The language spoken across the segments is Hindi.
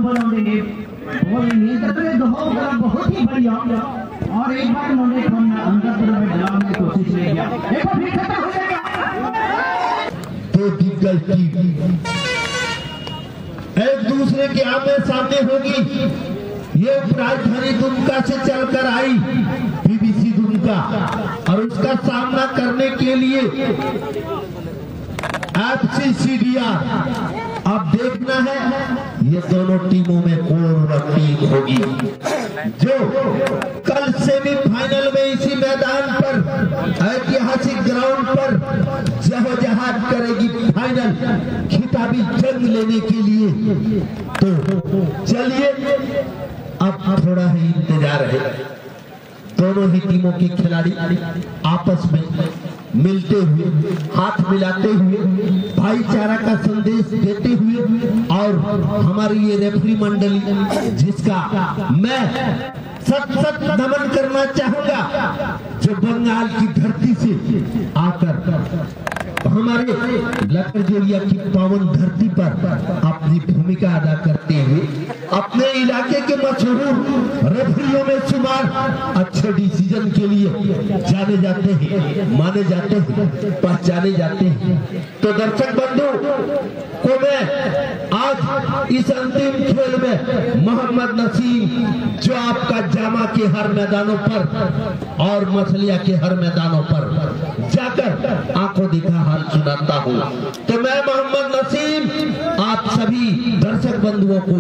बोलोगे और ये तो बहुत ही बढ़िया और एक बार उन्होंने अंदर में डालने की कोशिश किया देखो फिर खत्म हो जाएगा। तो दिग्गज टीम एक दूसरे के आमने सामने होगी। ये राजधानी दुमका से चलकर आई पीवीसी दुमका और उसका सामना करने के लिए एफसी सीडीआर। अब देखना है ये दोनों टीमों में कौन टीम होगी जो कल सेमीफाइनल में इसी मैदान पर ऐतिहासिक ग्राउंड पर जहजहाद करेगी फाइनल खिताबी जंग लेने के लिए। तो चलिए अब थोड़ा ही इंतजार है। दोनों ही टीमों के खिलाड़ी आपस में मिलते हुए हाथ मिलाते हुए भाईचारा का संदेश देते हुए और हमारी ये रेफरी मंडली जिसका मैं सत नमन करना चाहूंगा जो बंगाल की धरती से आकर हमारे लकड़जोड़िया की पावन धरती पर अपनी भूमिका अदा करते हुए अपने इलाके के मशहूर रेफरियों में शुमार अच्छे डिसीजन के लिए जाने जाते हैं, माने जाते हैं, पहचाने जाते हैं। तो दर्शक बंधु को मैं आज इस अंतिम खेल में मोहम्मद नसीम जो आपका जामा के हर मैदानों पर और मछलिया के हर मैदानों पर जाकर आंखों देखा हाल सुनाता हूँ। तो मैं मोहम्मद नसीम आप सभी दर्शक बंधुओं को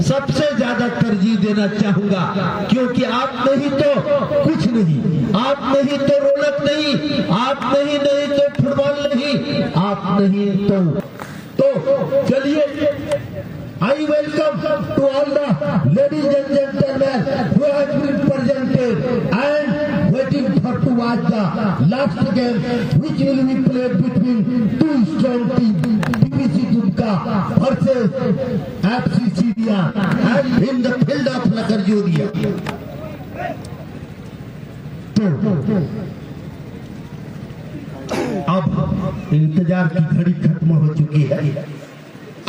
सबसे ज्यादा तरजीह देना चाहूंगा क्योंकि आप नहीं तो कुछ नहीं, आप नहीं तो रौनक नहीं, आप नहीं तो फुटबॉल नहीं, आप नहीं तो चलिए I welcome to all the ladies and gentlemen who have been presented and waiting for to watch the last game which will be played between two strong teams PVC Dumka versus FC CDR and in the field of Lakarjodia. अब इंतजार की घड़ी खत्म हो चुकी है।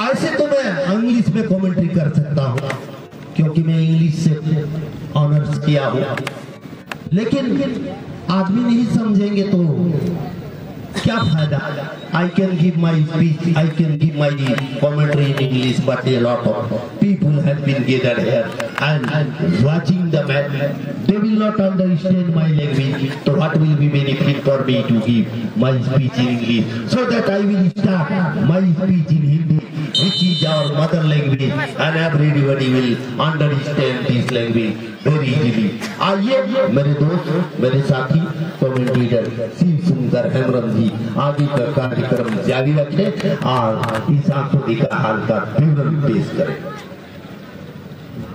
ऐसे तो मैं इंग्लिश में कमेंट्री कर सकता हूँ क्योंकि मैं इंग्लिश से ऑनर्स किया हूँ, लेकिन आदमी नहीं समझेंगे तो क्या फायदा। I can give my speech, I can give my commentary in English, but a lot of people have been gathered here and watching the match. They will not understand my language, so what will be benefit for me to give my speech in English? So that I will start my speech in Hindi, which is our mother language, and everybody will understand this language very easily. आइए मेरे दोस्त, मेरे साथी कमेंटेटर शिव सुंदर हेमरम जी आगे का कार्यक्रम जारी रखें और इस आंखों देखा हाल का विवरण पेश करें।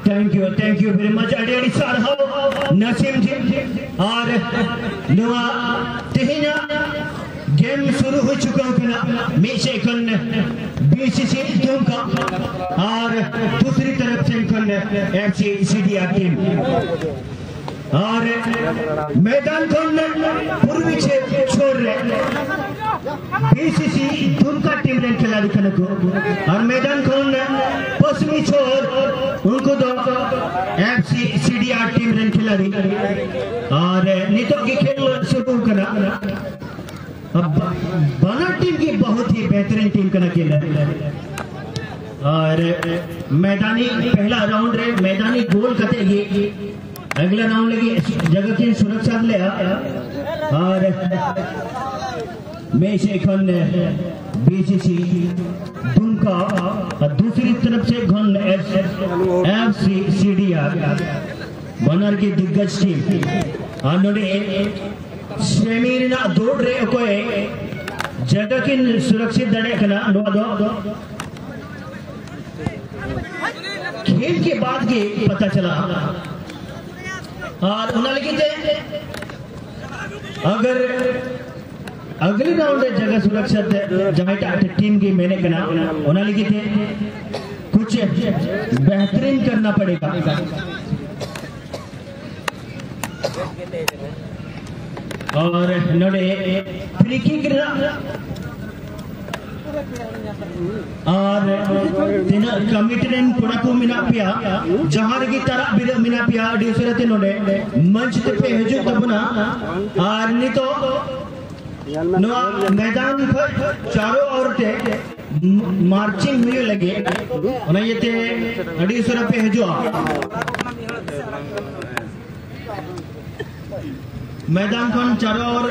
थैंक यू वेरी मच अडेडी साहब नसीम जी और नवा तेहिना गेम शुरू हो चुका है मीशे कन बीसीसी दुमका और दूसरी तरफ से कन एफसी सीडीआर टीम और मैदान कौन पूर्वी छोड़ रहे बीसीसी दुमका टीम ने खिलाड़ी को और मैदान कौन पश्चिमी छोर उनको दो एफसी सीडीआर टीम ने खिलाड़ी और नितो की खेल शुरू करना। अब बना टीम की बहुत ही बेहतरीन टीम का खेल है और मैदानी पहला राउंड रहे मैदानी गोल करते ये अगला राउंड लगी जगह की सुरक्षा ले और मैं से खन बीसीसी दुमका और दूसरी तरफ से खन एफसी सीडीआर बनर की दिग्गज टीम और सेमीना दौड़ रहे कोई जगह की सुरक्षित दड़े करना खेल के बाद के पता चला और उन्होंने अगर अगले राउंड जगह सुरक्षित जमाई टीम की मैंने करना उन्होंने कुछ बेहतरीन करना पड़ेगा और फ्री किक और tina kami tren kura ko mina pia jahar ki tarah bir mina pia di surate node manch te pe haju tabna और नहीं तो नवा मैदान पर चारों ओर ते मार्चिंग हुए लगे और ये ते अड़ी सुरा पे हजो मैदान पर चारों ओर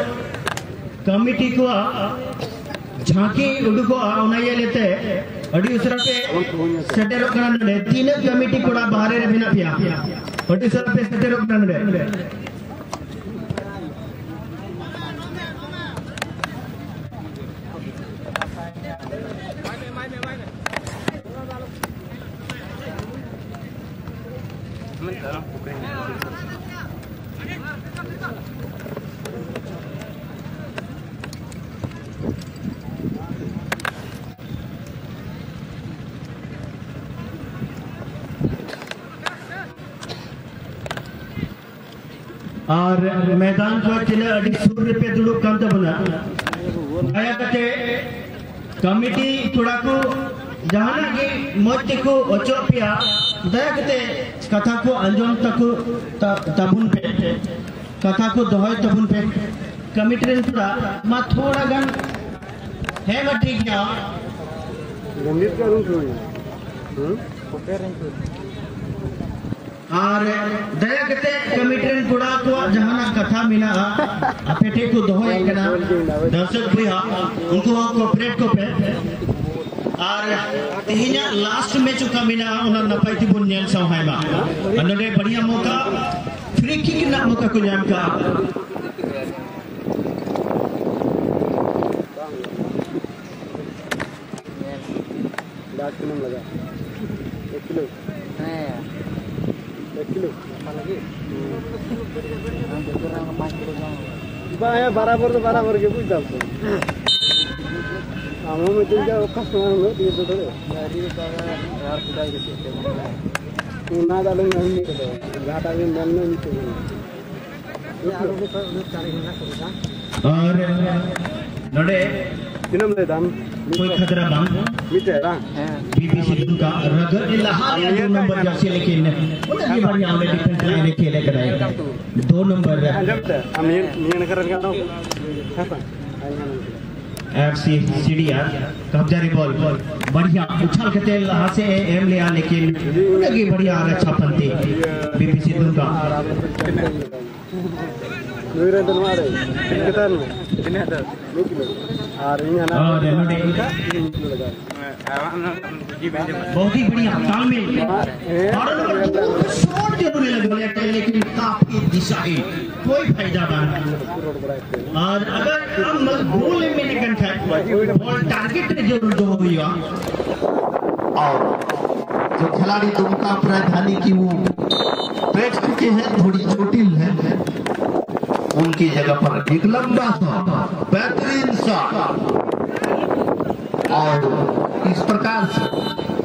कमिटी को झांकी उड़को और ये लेते अड़ी सुरा पे सेटर रखना ने तीन कमिटी को बाहर रे बिना पिया अड़ी सुरा पे सेटर रखना ने और मैदान को चिल्ला अड़ी सूर्य पे दुड़ुक काम तो बना आया कते कमिटी थोड़ा को जहां की मत को ओचोपिया दया कते कथा को अंजोन तक तबुन पे कथा को दोहय तबुन पे कमिटी ने थोड़ा गन है मत ठीक क्या गंभीर का रूम और दया कते कमिटी कुड़ा को जहाना कथा मिना अपेटे को दोहो एकना दर्शक भैया उनको कोऑपरेट को पे और तेहिना लास्ट मैच का मिना उना नपाई थी बुन नेल सहायमा अनडे बढ़िया मौका फ्री किक ना मौका को नाम का लास्ट में लगा 1 किलो है 1 किलो lagi barabar तो बराबर के पूछ डालते हम में तो क्या कस्टमर में दिए तो थोड़े गाड़ी का यार खुदाई के सिस्टम ना डालेंगे नहीं तो घाटा में मिलने नहीं चाहिए ये आलू को तारीख ना करूंगा और नडे दिनम ले दाम कोई खतरा बांग मीठे रा बीबीसी का रगर इलाहाबाद 2 नंबर जर्सी लेकिन उधर की बढ़िया हमने डिफेंस लाइन खेले कराए 2 नंबर अमीन करन का तो एफसी सीडीआर कब्जारी बॉल बढ़िया उछल के तेल हाथ से एम ले आ लेकिन लगी बढ़िया अच्छा पंती बीबीसी का नूरे दिन मारे कितना कितने था 2 किलो और यहाँ ना बहुत ही बढ़िया तालमेल और शॉट जरूर लगा लेकिन काफी दिशाहीन कोई फायदा नहीं और अगर हम गोल में नहीं कर बॉल टारगेट जरूर दो हुई और जो खिलाड़ी दुमका प्रधानी की वो बैठ चुके हैं थोड़ी जटिल है उनकी जगह पर एक लंबा शॉट बेहतरीन शॉट और इस प्रकार से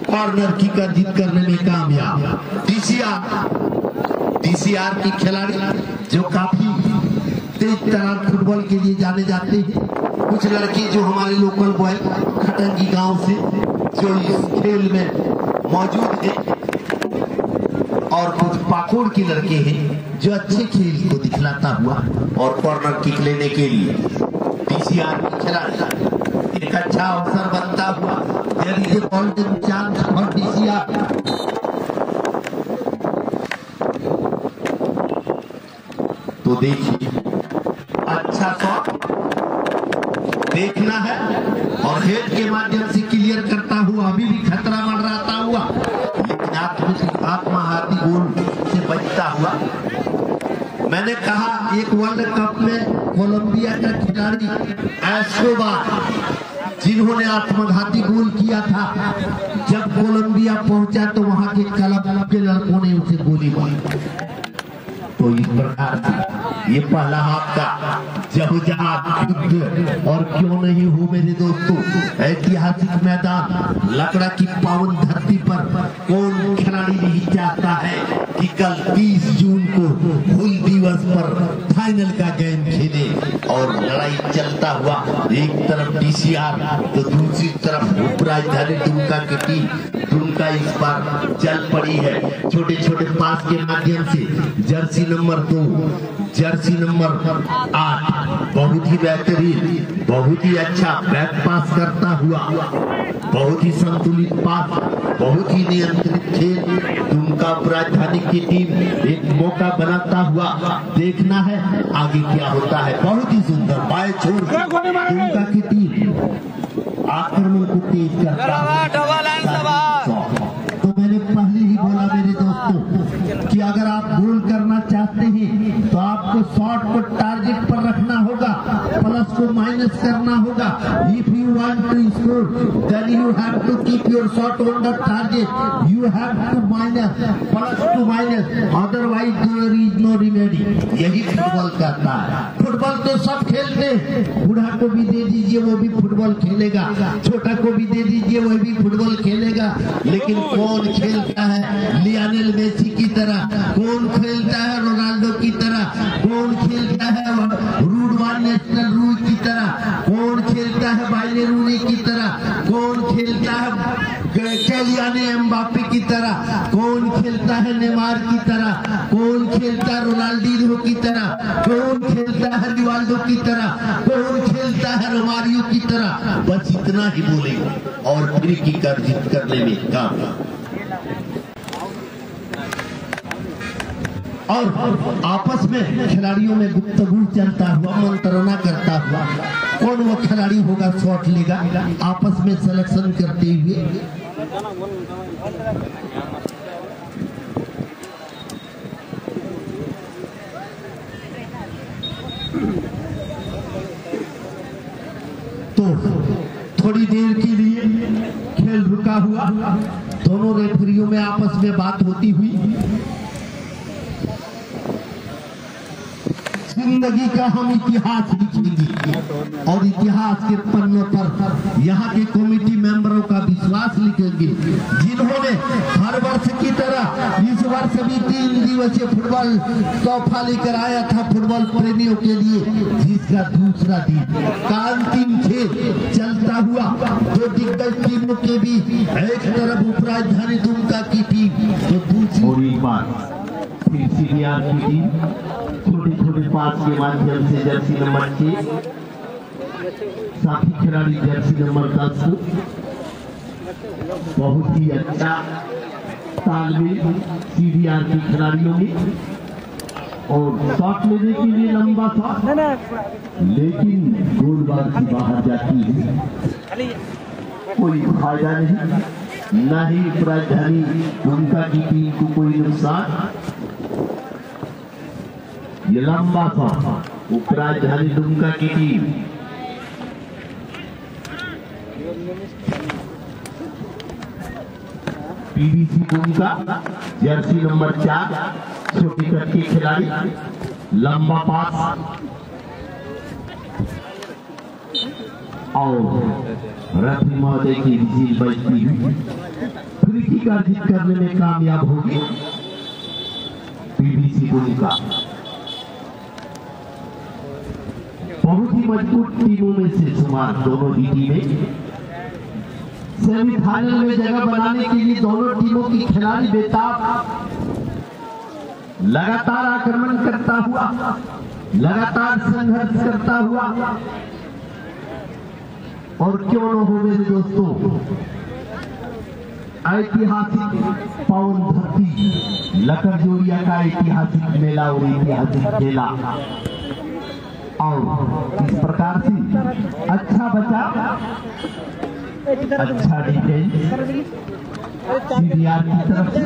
कॉर्नर की का जीत करने में कामयाब डीसीआर की खिलाड़ी जो काफी तेज तरार फुटबॉल के लिए जाने जाते हैं कुछ लड़के जो हमारे लोकल बॉय खटंगी गांव से जो इस खेल में मौजूद है और कुछ पाकोड़ के लड़के हैं जो अच्छे खेल को दिखलाता हुआ और कॉर्नर किक लेने के लिए डीसीआर की खिलाड़ी एक अच्छा अवसर बनता हुआ यदि ये गोल्डन चांस और डीसीआर तो देखिए अच्छा शॉट देखना है और हेड के माध्यम से क्लियर करता हुआ अभी भी खतरा मंडराता हुआ लेकिन आत्महाती गोल से बचता हुआ। मैंने कहा एक वर्ल्ड कप में कोलंबिया का खिलाड़ी एस्कोबार जिन्होंने आत्मघाती गोल किया था जब कोलंबिया पहुंचा तो वहां के क्लब के लड़कों ने उसे गोली मारी। तो इस प्रकार से ये पहला हाफ का जहुजहाद युद्ध और क्यों नहीं हो मेरे दोस्तों ऐतिहासिक मैदान लकड़ा की पावन धरती पर कौन खिलाड़ी नहीं चाहता है कि कल 30 जून को हुल दिवस पर फाइनल का गेम खेले और लड़ाई चलता हुआ एक तरफ डीसीआर तो दूसरी तरफ राजधानी दुमका की टीम दुमका इस बार चल पड़ी है छोटे छोटे पास के माध्यम से। जर्सी नंबर 2 जर्सी नंबर 8 बहुत ही बेहतरीन बहुत ही अच्छा बैक पास करता हुआ बहुत ही संतुलित पास बहुत ही नियंत्रित खेल दुमका राजधानी की टीम एक मौका बनाता हुआ देखना है आगे क्या होता है। बहुत ही सुंदर बाएं छोर दुमका की टीम आक्रमण को तेज करता है। तो मैंने पहले ही बोला मेरे दोस्तों कि अगर आप गोल करना चाहते हैं तो आपको शॉट को टारगेट पर रखना होगा प्लस को माइनस करना होगा। If you want to score then you have to keep your shot on the target you have to minus plus to minus otherwise there is no remedy. यही फुटबॉल करता है। फुटबॉल तो सब खेलते हैं बूढ़ा को भी दे दीजिए वो भी फुटबॉल खेलेगा छोटा को भी दे दीजिए वो भी फुटबॉल खेलेगा लेकिन कौन खेलता है लियोनेल मेसी की तरह कौन खेलता है रोनाल्डो की तरह कौन खेलता है रूड वान नेशनल रूल की तरह कौन खेलता है बाइले रूनी की तरह कौन खेलता है कैलियान एम्बापे की तरह कौन खेलता है नेमार की तरह कौन खेलता है रोनाल्डीनो की तरह कौन खेलता है रिवाल्डो की तरह कौन खेलता है रोमारियो की तरह। बस इतना ही बोलेगा और फ्री किक अर्जित करने में काम और आपस में खिलाड़ियों में गुफ्तगू चलता हुआ मंत्रणा करता हुआ कौन वो खिलाड़ी होगा शॉट लेगा आपस में सिलेक्शन करते हुए तो थोड़ी देर के लिए खेल रुका हुआ दोनों रेफरियों में आपस में बात होती हुई जिंदगी का हम इतिहास लिखेंगे और इतिहास के पन्नों पर यहाँ के कमेटी मेंबरों का विश्वास लिखेंगे जिन्होंने हर वर्ष की तरह इस वर्ष भी 3 दिवसीय फुटबॉल तोहफा लेकर आया था फुटबॉल प्रेमियों के लिए जिसका दूसरा दिन का अंतिम खेल चलता हुआ दो दिग्गज टीमों के बीच एक तरफ राजधानी दुमका की टीम तो दूसरी बार सीडीआर की टीम छोटे छोटे पास के माध्यम से जर्सी नंबर 6 साथी खिलाड़ी जर्सी नंबर 10 बहुत ही अच्छा तालमेल सीडीआर के खिलाड़ियों में और शॉट लेने के लिए लंबा शॉट लेकिन गोलबार से बाहर जाती है कोई फायदा नहीं न ही राजधानी दुमका की टीम को कोई नुकसान। ये लंबा शॉट राजधानी दुमका की team PBC Dumka jersey number 4 छोटे कद के खिलाड़ी लंबा पास और रफी महोदय की विजिल बजती हुई फ्री किक अर्जित करने में कामयाब होगी पीबीसी दुमका। बहुत ही मजबूत टीमों में से शुमार दोनों ही टीमें सेमीफाइनल में जगह बनाने के लिए दोनों टीमों की खिलाड़ी बेताब लगातार आक्रमण करता हुआ लगातार संघर्ष करता हुआ और क्यों न हो मेरे दोस्तों ऐतिहासिक पवन धरती लकड़जोड़िया का ऐतिहासिक मेला और ऐतिहासिक खेला और इस प्रकार से अच्छा बचा अच्छा डिफेंस सीडीआर की तरफ से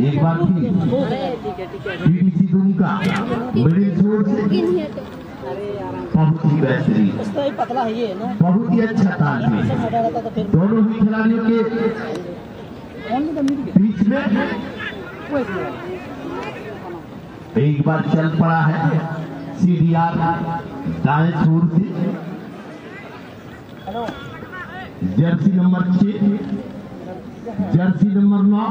एक बार फिर पीबीसी दुमका मिडिल छोर से बहुत ही बेहतरीन बहुत ही अच्छा तालमेल दोनों ही खिलाड़ियों के बीच में एक बार चल पड़ा है सीडीआर दाएं छोर से जर्सी नंबर 6 जर्सी नंबर 9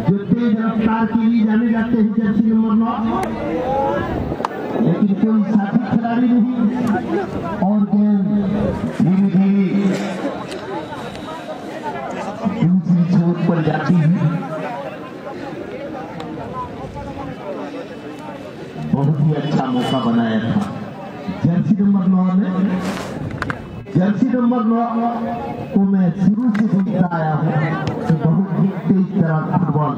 जो तेज रफ्तार के लिए जाने जाते हैं जर्सी नंबर 9, लेकिन कोई साथी खिलाड़ी नहीं और गेंद धीरे धीरे दूसरी छोर पर जाती है। बहुत ही अच्छा मौका बनाया था जर्सी नंबर 9 ने। जर्सी नंबर 9 को मैं शुरू से देखता आया हूँ कि बहुत ही तेज तरह फुटबॉल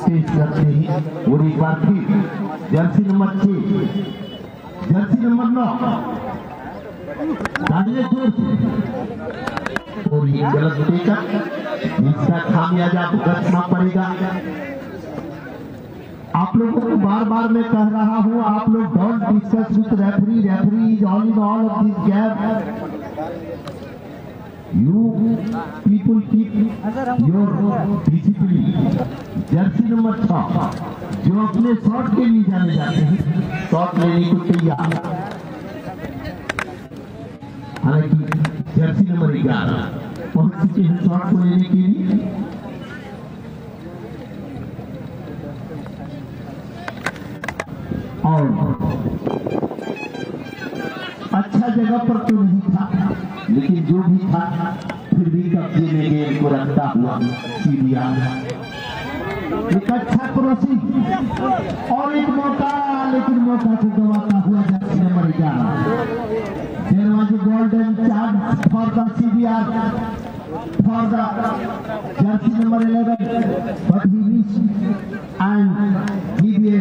पेश करते हैं। और एक बार फिर जर्सी नंबर 6, जर्सी नंबर 9 दाहिने छोर से और ये गलत देकर इसका खामियाजा भुगतना पड़ेगा। आप लोगों को बार बार मैं कह रहा हूँ, आप लोग don't discuss with referee, referee is all in all of this game. You people keep your discipline। Jersey number 6 जो अपने शॉट के लिए जाने जाते हैं, शॉट लेने को तैयार। हालांकि जर्सी नंबर 11 पहुंच चुके हैं शॉट को लेने के लिए। और अच्छा जगह पर तो नहीं था, लेकिन जो भी था फिर भी कब्जे में गेंद को रखता हुआ सीरिया। एक अच्छा क्रॉसिंग और एक मौका, लेकिन मौका को गंवाता हुआ Jersey number 11। There was a golden chance for the CBR, for the jersey number 11, but he missed and give a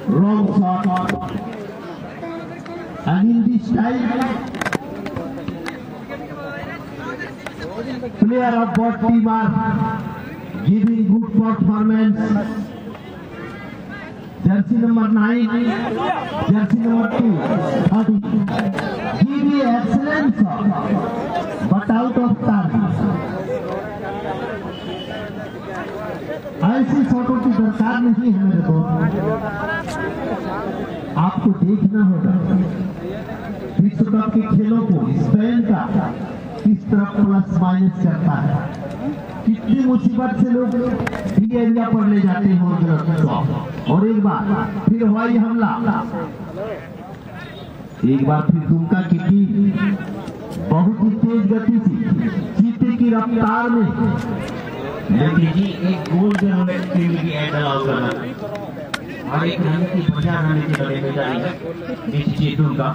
wrong shot. And in this time, player of both team are giving good performance. Jersey number 9, jersey number 2, 30. Give a excellent shot, but out of target. ऐसी शॉटों की दरकार नहीं है मेरे को। आपको देखना होगा विश्व कप के खेलों को स्पेन का किस तरह प्लस माइनस करता है, कितनी मुसीबत से लोग बी एरिया पर ले जाते हैं। और एक बार फिर हवाई हमला, एक बार फिर दुमका की टीम बहुत ही तेज गति से चीते की रफ्तार में, लेकिन जी एक गोल जो हमें टीम की एंड अलाउ करना और एक रणनीति बढ़िया रणनीति बनेगी जाएगी बीसीसी दुमका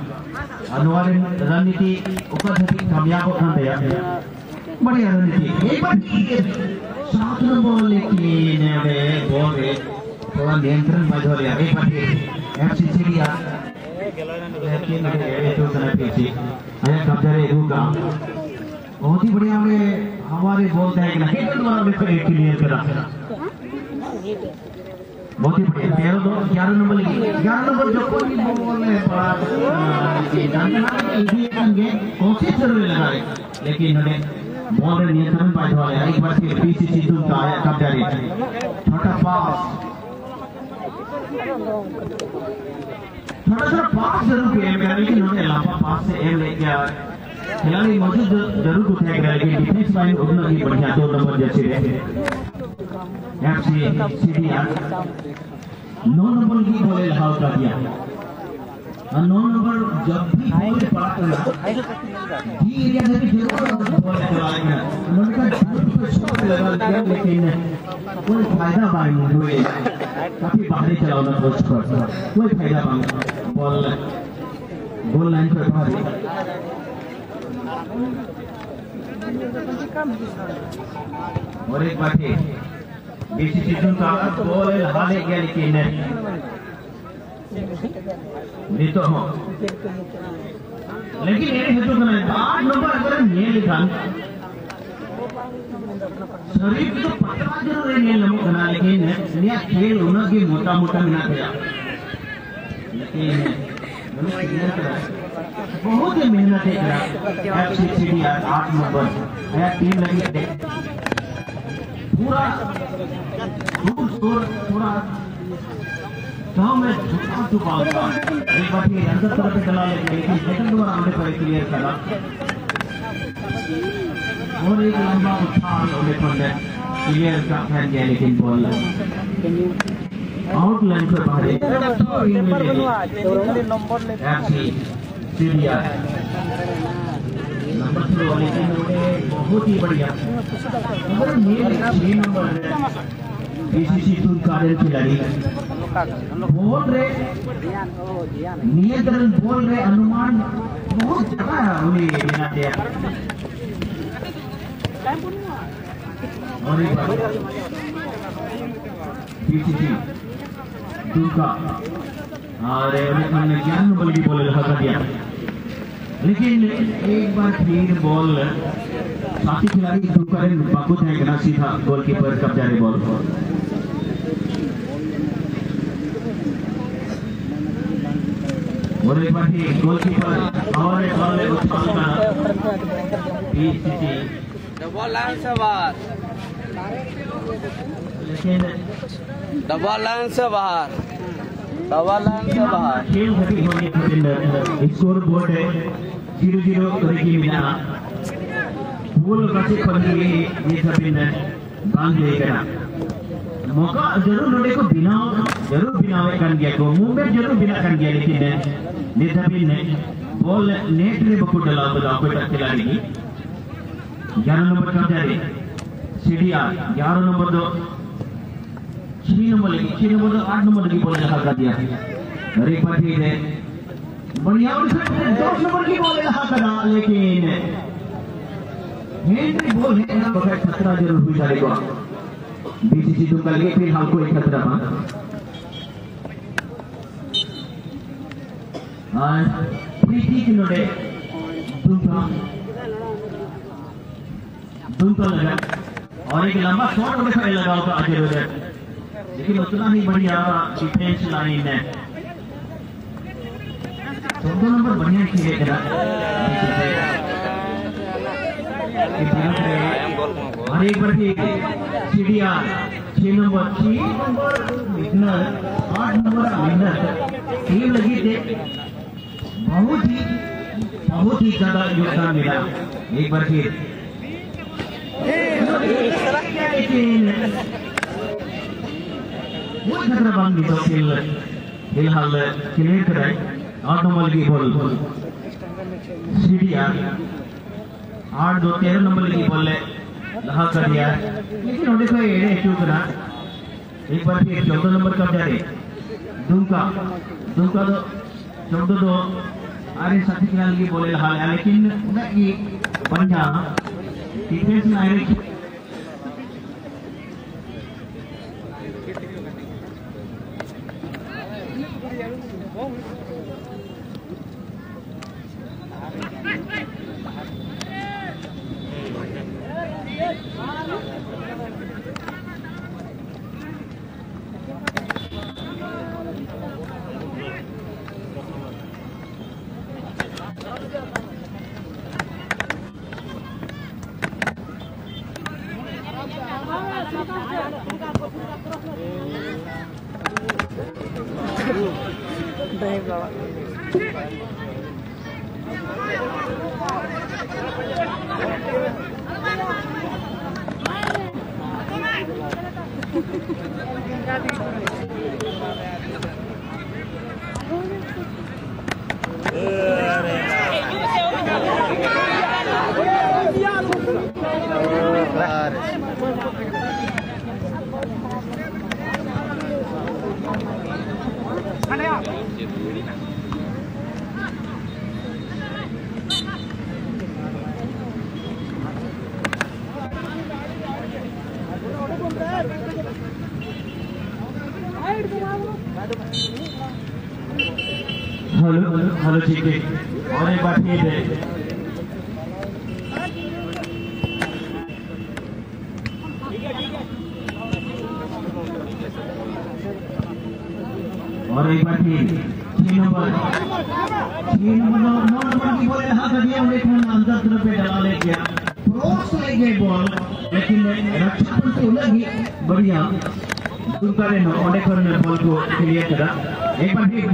अनुवाद रणनीति उपस्थिति कामयाब होना दिया बढ़िया रणनीति। एक बार सात नंबर लेकिन बॉल में थोड़ा नियंत्रण मजो लिया। एक बार एफसीसी लिया लेकिन तो करना पीछे आया कब्जा रे दुमका बहुत ही बढ़िया में हमारे बॉल जाएगा ना द्वारा में क्लियर करा बहुत ही बढ़िया। 11 नंबर लगी, 11 नंबर जो कोई बॉल है बड़ा कोशिश जरूर लगा रहे, लेकिन उन्हें बॉल नियंत्रण पाया हुआ है। एक बार फिर बीसीसी दुमका आया कब्जा रे, छोटा पास, थोड़ा सा पास जरूर किया गया, लेकिन उन्होंने लंबा पास से एम ले गया। खिलाड़ी मौजूद जरूर कुछ है, लेकिन डिफेंस लाइन उतना ही बढ़िया 2 नंबर जैसे सीडीआर 9 नंबर की बॉल हाउस कर दिया। 9 नंबर जब भी बॉल पड़ा डी एरिया से भी बॉल चलाएगा, उनका शॉट लगा दिया, लेकिन कोई फायदा नहीं हुए। काफी बाहरी चलाना कोशिश कर, कोई फायदा नहीं, बॉल गोल लाइन पर बाहर। और एक बात है बीसीसी दुमका बॉल हाले गया, लेकिन नहीं तो हो, लेकिन ये है तो ना 8 नंबर अगर ये लिखा शरीर तो पता जरूर है ये लोग बना, लेकिन ये खेल उनके मोटा मोटा बना दिया, लेकिन बहुत ही मेहनत है। एफसीसीडीआर 8 नंबर नया टीम लगी पूरा दूर दूर पूरा गांव में झुका होगा। एक बार ये अंदर तरफ चला लेकिन सेकंड बार आने पर क्लियर करा और एक लंबा उछाल होने पर क्लियर कर दिया लेकिन बॉल आउटलाइन पर बाहर सीरिया नंबर 3 लेकिन बहुत ही बढ़िया नंबर 6 नंबर बीसीसी टूर कार्य खिलाड़ी बोल रहे नियंत्रण बोल रहे अनुमान बहुत ज्यादा उन्हें लेना दिया और एक बार बीसीसी टूर का और उन्हें 11 नंबर की बॉल लगा दिया लेकिन एक बार फिर बॉल साथी खिलाड़ी टूर का बाकू था सीधा गोलकीपर कब्जा रे बॉल और एक बार गोलकीपर और उछालता बीसीसी डबल लाइन से बाहर लेकिन खेल खत्म होने के स्कोर बोर्ड है 0-0 की बिना बोल कैसे पंद्री ये सब बांध लेगा मौका जरूर लोडे को बिना जरूर बिना कर गया को मूवमेंट जरूर बिना कर गया लेकिन निधबिन ने बॉल नेट में बकु डला बजाओ कोई खिलाड़ी की 11 नंबर का जारी सीडीआर 11 नंबर 2 6 नंबर 8 नंबर की बॉल लगा दिया अरे एक बार ठीक है बढ़िया 10 नंबर की बॉल लगा करा लेकिन हेंड्री बॉल है ना बहुत खतरा जरूर हुई जाएगा बीसीसी तो कल के फिलहाल कोई खतरा और प्रीति किलोडे दूसरा लगा और एक लंबा शॉट उधर लगा होगा अजय उधर लेकिन उतना ही बढ़िया डिफेंस लाइन है 14 नंबर बढ़िया खेले करा और एक बार C D R 6 number winner 8 number winner team लगी थे बहुत ही ज्यादा योगदान मिला एक बार फिर खतरा बांध दी तो फिलहाल क्लियर कराए 8 नंबर की बॉल सीडीआर 8-2-13 नंबर की बॉल लगा कर दिया लेकिन उन्हें कोई एड़े क्यों करा एक बार फिर 14 नंबर का जारी दुमका तो 14-2 आरे साथी खिलाड़ी की बॉल लगा लेकिन उन्हें बढ़िया डिफेंस में आए हेलो ठीक है और एक बात ये है और एक बार फिर 6 नंबर 9 नंबर की बॉल यहाँ कर दिया लेकिन अंदर तरफ पे डला ले गया क्रॉस ले गई बॉल लेकिन रक्षक से उलझी बढ़िया दूसरा ने ऑडेकर बॉल को क्लियर करा एक बार फिर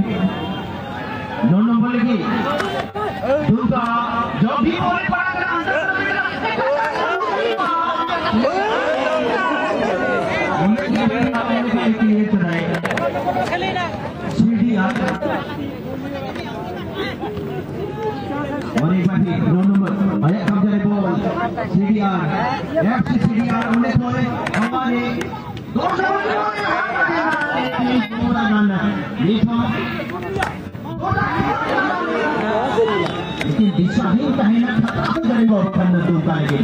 9 नंबर की दूसरा जो भी बॉल पड़ा अंदर और एक बार रो नंबर आया कब्जा रे बॉल सीडीआर FC सीडीआर उन्हें थोड़े हमारे दो पूरा गाना देखो लेकिन दिशाहीन कहीं ना खत्म करेगा करना दूसरा लगे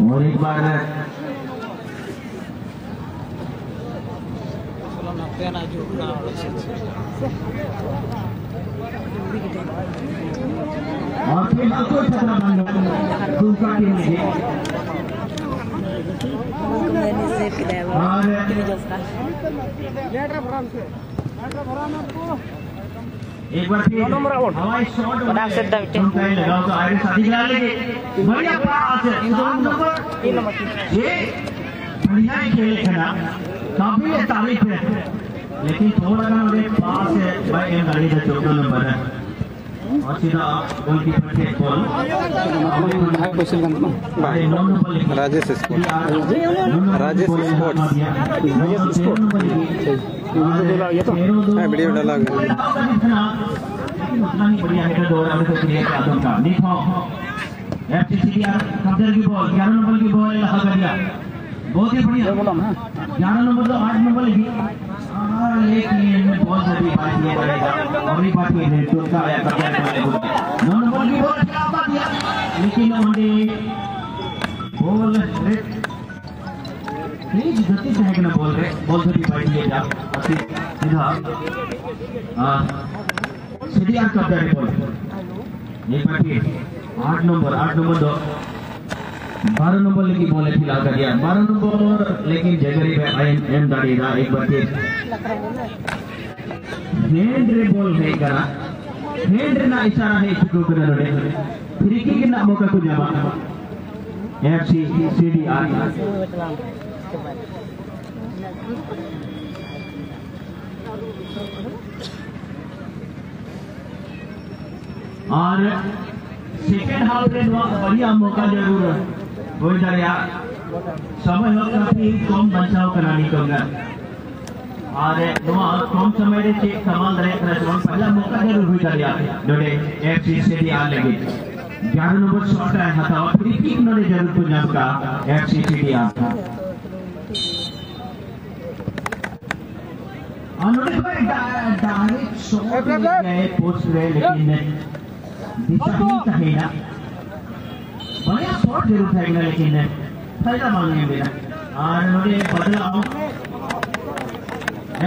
और एक बार और फिर कोई खतरा बन दूसरा टीम में एक बार फिर हवाई शॉट लगाओ तो आगे शादी करा लेंगे बढ़िया पास नंबर 6 बढ़िया खेल खेला काफी तारीफ है लेकिन थोड़ा ना मेरे पास है भाई ये गाड़ी का 14 नंबर है और सीधा गोलकीपर के बॉल राजेश स्पोर्ट्स ये तो वीडियो डाला गया उतना ही बढ़िया हेडर दौड़ा तो क्रिएट आदम का देखो एफसीसीआर कब्जा की बॉल 11 नंबर की बॉल लगा दिया बहुत ही बढ़िया 11 नंबर तो 8 नंबर लगी लेकिन बहुत जल्दी बात किया जाएगा और भी बात की है तो का आया कब्जा करने को 9 नंबर की बॉल खिलाफ दिया लेकिन ओनली बॉल तेज गति से है कि ना बॉल से भी बात किया जा सीधा सीडीआर कब्जा रे बॉल एक बार फिर 8 नंबर 12 नंबर लेकिन बॉल फिलहाल कर दिया 12 नंबर लेकिन जगरी पे एम दाड़ीदा एक बार फिर हैंड रे बॉल है करा हैंड रे ना इशारा है चुको कर रे फ्री किक ना मौका को जावा एफसी सीडीआर और सेकेंड हाफ में बढ़िया मौका जरूर हो जाए समय हो काफी कम बचाव करानी होगा और कम समय रे चेक सवाल रहे पहला मौका जरूर हो जाए जोड़े एफसी सीडीआर लगे 11 नंबर शॉट है हथा और फ्री किक नोड़े जरूर को जब का एफसी सीडीआर उन्होंने डायरेक्ट शॉट गए पोस्ट रहे लेकिन दिशाहीन कहे ना बढ़िया शॉट जरूर था लेकिन फायदा मांगे मेरा और उन्होंने बदलाव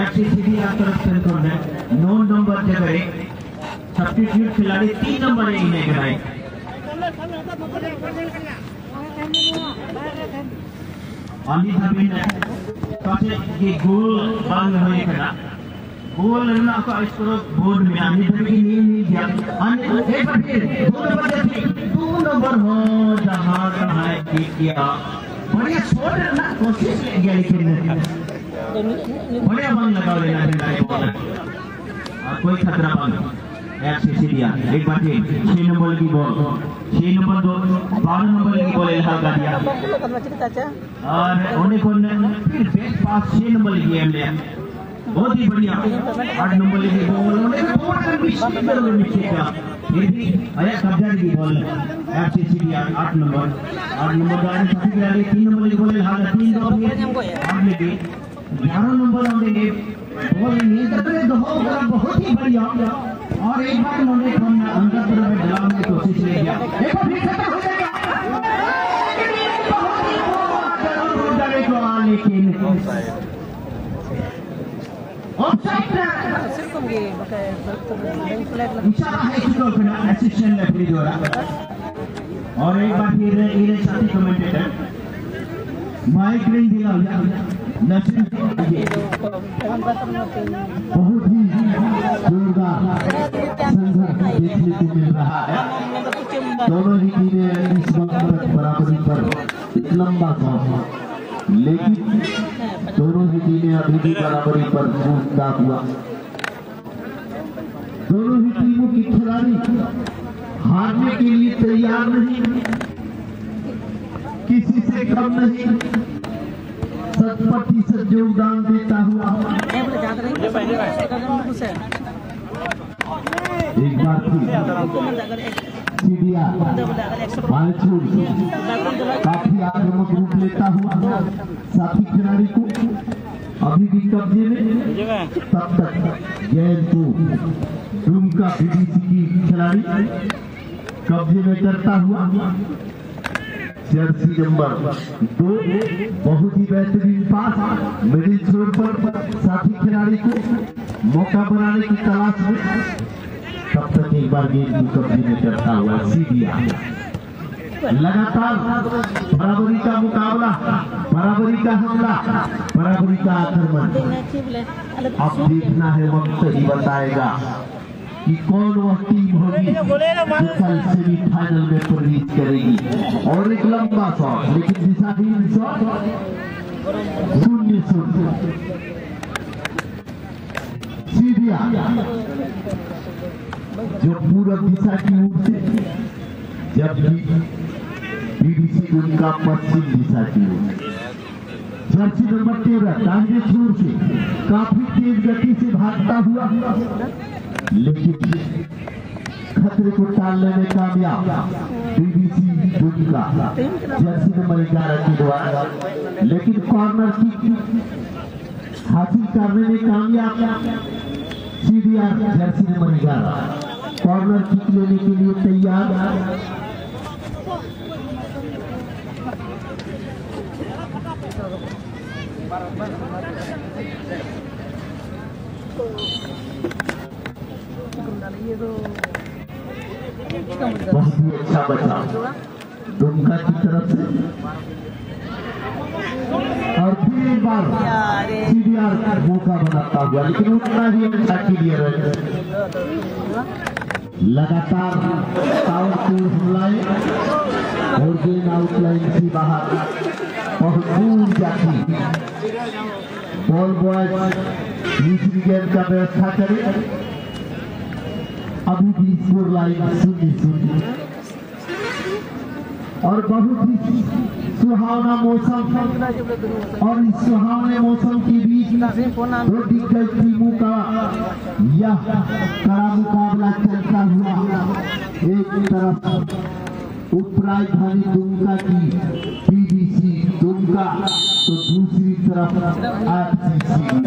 एफसी सीडीआर तरफ से 9 नंबर जगह सब्स्टिट्यूट खिलाड़ी 3 नंबर इन्हें कराए अमित हबीब ने काफी ये गोल बंद हुए करा गोल ना का इसको बोर्ड में अमित हबीब की नींद नहीं दिया एक बार फिर 2 नंबर हो जहां कहां किया बढ़िया शॉट ना कोशिश किया लेकिन बढ़िया बंद लगा लेना है बॉल कोई खतरा बंद एफसी सीडीआर एक बार फिर 6 नंबर की बॉल 6 नंबर 12 नंबर की बॉल लगा दिया और उन्हें को फिर बेस्ट पास 6 नंबर की गेम ले बहुत ही बढ़िया 8 नंबर की बॉल उन्हें बहुत मिस्टेक का फिर भी आया कब्जा की बॉल एफसी सीडीआर 8 नंबर दायरे साथी खिलाड़ी 3 नंबर की बॉल लगा 3 2 8 में भी 11 नंबर उन्हें बॉल नहीं करते बहुत ही बढ़िया और एक बार उन्होंने अंदर तरफ डालने की कोशिश ले किया एक बार फिर खत्म हो जाएगा लेकिन इशारा है असिस्टेंट रेफरी द्वारा और एक बार फिर इन्हें साथी कमेंटेटर माइक रिंग दिया नसीब बहुत ही जोरदार संघर्ष देखने को मिल रहा है दोनों ही टीमें इस वक्त बराबरी पर एक लंबा सौदा लेकिन दोनों ही टीमें अभी भी बराबरी पर मुस्तैद हुआ दोनों ही टीमों के खिलाड़ी हारने के लिए तैयार नहीं, किसी से कम नहीं, 100% योगदान देता हुआ एक बार सीढ़िया काफी आक्रामक रूप लेता हुआ साथी खिलाड़ी को अभी भी कब्जे में, तब तक गेंद को दुमका बीडीसी की खिलाड़ी कब्जे में करता हुआ जर्सी नंबर 2 बहुत ही बेहतरीन पास मिडिल छोर पर साथी खिलाड़ी को मौका बनाने की तलाश में, तब तक एक बार गेंद को कब्जे में करता हुआ सीढ़िया लगातार बराबरी का मुकाबला, बराबरी का हमला, बराबरी का आक्रमण। अब देखना है, वक्त ही बताएगा कि कौन वह टीम होगी जो कल सेमीफाइनल में प्रवेश करेगी। और एक लंबा शॉट, लेकिन दिशाहीन शॉट, 0-0 सीढ़िया जो पूरब दिशा की ओर से, जबकि बीडीसी उनका पश्चिम दिशा की ओर। जर्सी नंबर 13 दाहिने छोर से काफी तेज गति से भागता हुआ, लेकिन खतरे को टालने में कामयाब बीडीसी दुमका जर्सी नंबर 11 के द्वारा, लेकिन कॉर्नर किक हासिल करने में कामयाब सीढ़िया जर्सी नंबर 11 कॉर्नर किक लेने के लिए तैयार। बहुत ही अच्छा बचा दुमका की तरफ से, और फिर एक बार सीडीआर का मौका बनाता हुआ, लेकिन उतना ही अच्छा क्लियर है। लगातार पावरफुल हमलाएं और गेंद आउटलाइन से बाहर बहुत दूर जाती। बॉल बॉय दूसरी गेंद का व्यवस्था करे। अभी भी स्कोर लाइन 0-0 और बहुत ही सुहावना मौसम, और इस सुहावने मौसम के बीच दो दिग्गज टीमों का यह कड़ा मुकाबला चलता हुआ, एक तरफ उपराजधानी दुमका की बीडीसी दुमका, तो दूसरी तरफ आरसीसी।